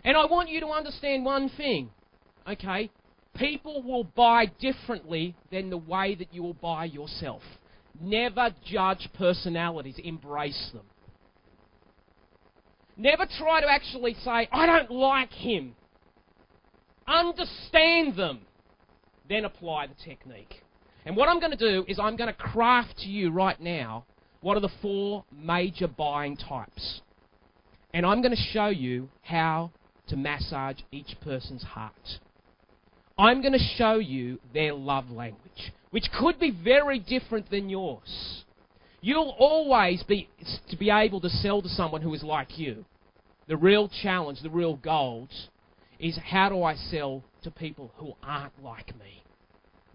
And I want you to understand one thing, okay? People will buy differently than the way that you will buy yourself. Never judge personalities, embrace them. Never try to actually say, I don't like him. Understand them, then apply the technique. And what I'm going to do is I'm going to craft to you right now what are the 4 major buying types. And I'm going to show you how to massage each person's heart. I'm going to show you their love language, which could be very different than yours. You'll always be able to sell to someone who is like you. The real challenge, the real gold, is how do I sell to people who aren't like me?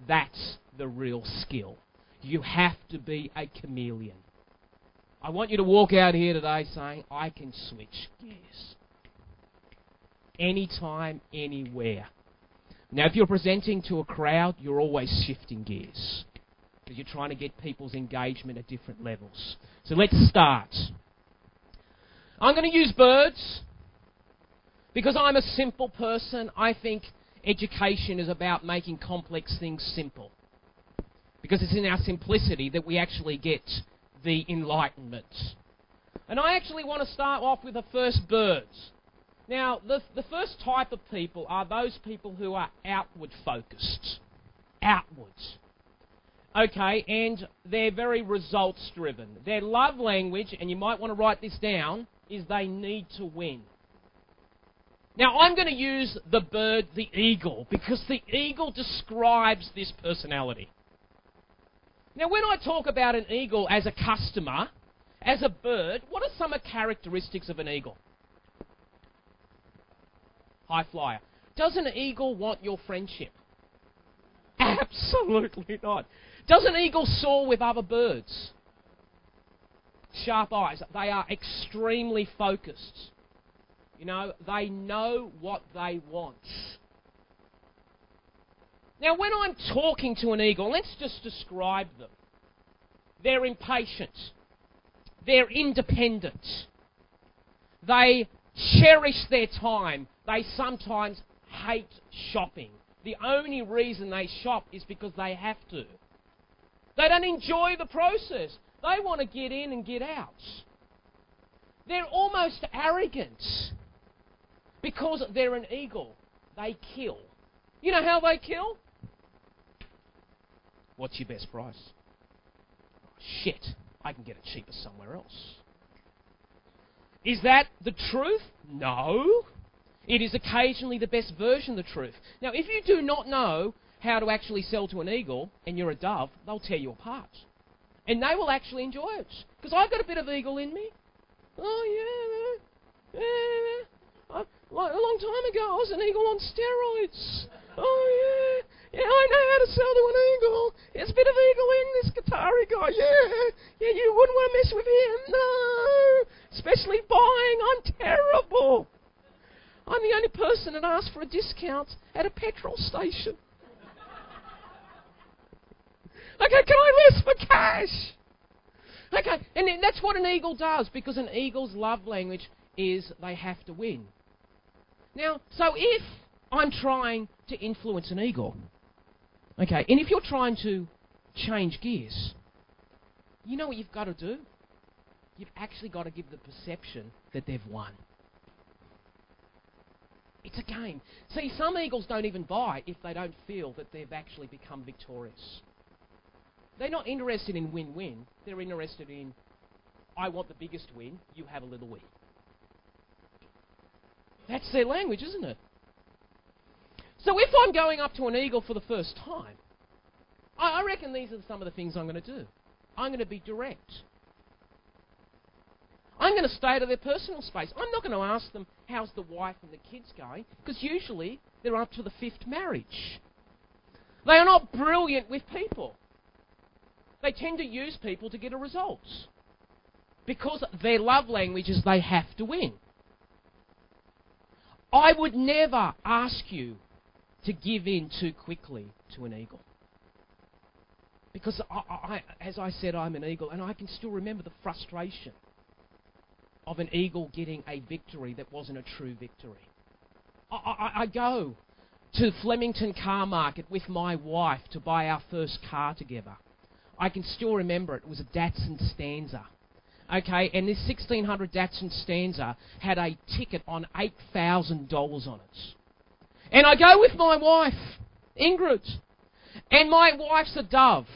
That's the real skill. You have to be a chameleon. I want you to walk out here today saying, I can switch gears. Anytime, anywhere. Now, if you're presenting to a crowd, you're always shifting gears, because you're trying to get people's engagement at different levels. So let's start. I'm going to use birds, because I'm a simple person. I think education is about making complex things simple, because it's in our simplicity that we actually get the enlightenment. And I actually want to start off with the first birds. Now, the first type of people are those people who are outward focused. Outwards. Okay, and they're very results driven. Their love language, and you might want to write this down, is they need to win. Now, I'm going to use the bird, the eagle, because the eagle describes this personality. Now, when I talk about an eagle as a customer, as a bird, what are some of the characteristics of an eagle? High flyer. Does an eagle want your friendship? Absolutely not. Does an eagle soar with other birds? Sharp eyes. They are extremely focused. You know, they know what they want. Now, when I'm talking to an eagle, let's just describe them. They're impatient. They're independent. They cherish their time. They sometimes hate shopping. The only reason they shop is because they have to. They don't enjoy the process. They want to get in and get out. They're almost arrogant because they're an eagle. They kill. You know how they kill? What's your best price? Oh, shit, I can get it cheaper somewhere else. Is that the truth? No. It is occasionally the best version of the truth. Now, if you do not know how to actually sell to an eagle and you're a dove, they'll tear you apart. And they will actually enjoy it. Because I've got a bit of eagle in me. Oh, yeah. A long time ago, I was an eagle on steroids. Oh, yeah. Yeah, I know how to sell to an eagle. There's a bit of eagle in this Gattari guy. Yeah, you wouldn't want to mess with him. No. Especially buying. I'm terrible. I'm the only person that asks for a discount at a petrol station. Okay, can I list for cash? Okay, and that's what an eagle does, because an eagle's love language is they have to win. Now, so if I'm trying to influence an eagle, okay, and if you're trying to change gears, you know what you've got to do? You've actually got to give the perception that they've won. It's a game. See, some eagles don't even buy if they don't feel that they've actually become victorious. They're not interested in win-win. They're interested in, I want the biggest win, you have a little win. That's their language, isn't it? So if I'm going up to an eagle for the first time, I reckon these are some of the things I'm going to do. I'm going to be direct. I'm going to stay to their personal space. I'm not going to ask them, how's the wife and the kids going? Because usually they're up to the 5th marriage. They are not brilliant with people. They tend to use people to get a result. Because their love language is they have to win. I would never ask you to give in too quickly to an eagle. Because, as I said, I'm an eagle, and I can still remember the frustration of an eagle getting a victory that wasn't a true victory. I go to Flemington Car Market with my wife to buy our first car together. I can still remember it. It was a Datsun Stanza. Okay, and this 1600 Datsun Stanza had a ticket on $8,000 on it. And I go with my wife, Ingrid. And my wife's a dove.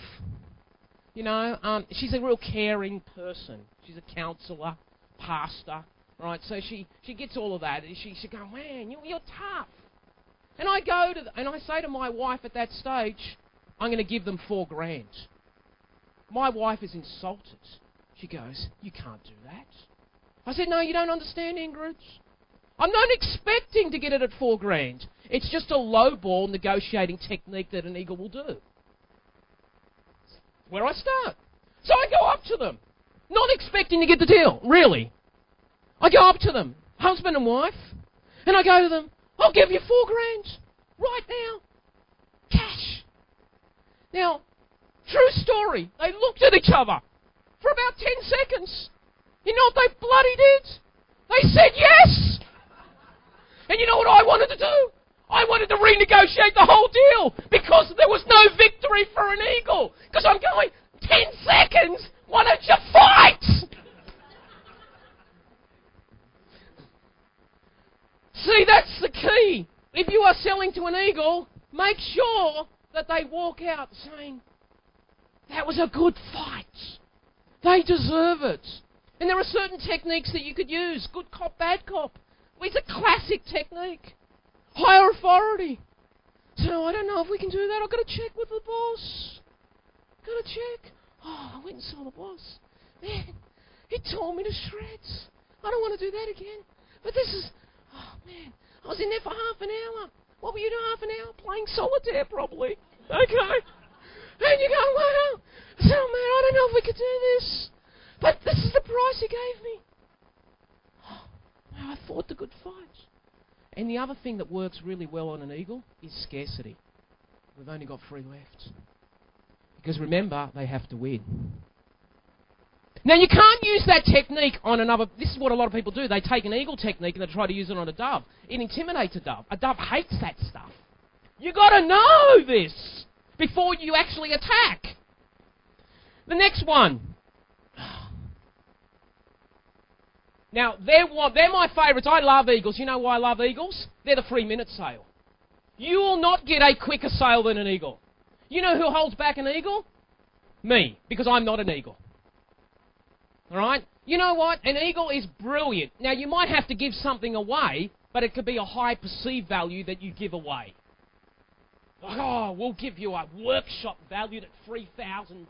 You know, she's a real caring person. She's a counsellor, pastor, right? So she gets all of that. She go, man, you're tough. And I go and I say to my wife at that stage, I'm going to give them $4,000. My wife is insulted. She goes, you can't do that. I said, no, you don't understand, Ingrid. I'm not expecting to get it at $4,000. It's just a lowball negotiating technique that an eagle will do. Where I start. So I go up to them, not expecting to get the deal, really. I go up to them, husband and wife, and I go to them, I'll give you $4,000 right now, cash. Now, true story, they looked at each other for about 10 seconds. You know what they bloody did? They said yes. And you know what I wanted to do? I wanted to renegotiate the whole deal because there was no victory for an eagle. Because I'm going, 10 seconds? Why don't you fight? See, that's the key. If you are selling to an eagle, make sure that they walk out saying, that was a good fight. They deserve it. And there are certain techniques that you could use. Good cop, bad cop. It's a classic technique. Higher authority. So I don't know if we can do that. I've got to check with the boss. Got to check. Oh, I went and saw the boss. Man, he tore me to shreds. I don't want to do that again. But this is, oh man, I was in there for half an hour. What were you doing half an hour? Playing solitaire probably. Okay. And you go, wow. So man, I don't know if we could do this. But this is the price he gave me. Oh, I fought the good fight. And the other thing that works really well on an eagle is scarcity. We've only got 3 left. Because remember, they have to win. Now, you can't use that technique on another... This is what a lot of people do. They take an eagle technique and they try to use it on a dove. It intimidates a dove. A dove hates that stuff. You've got to know this before you actually attack. The next one. Now, they're my favourites. I love eagles. You know why I love eagles? They're the 3-minute sale. You will not get a quicker sale than an eagle. You know who holds back an eagle? Me, because I'm not an eagle. Alright? You know what? An eagle is brilliant. Now, you might have to give something away, but it could be a high perceived value that you give away. Like, oh, we'll give you a workshop valued at $3,000.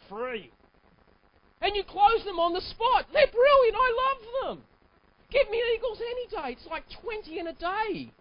Free. And you close them on the spot. They're brilliant. I love them. Give me eagles any day. It's like 20 in a day.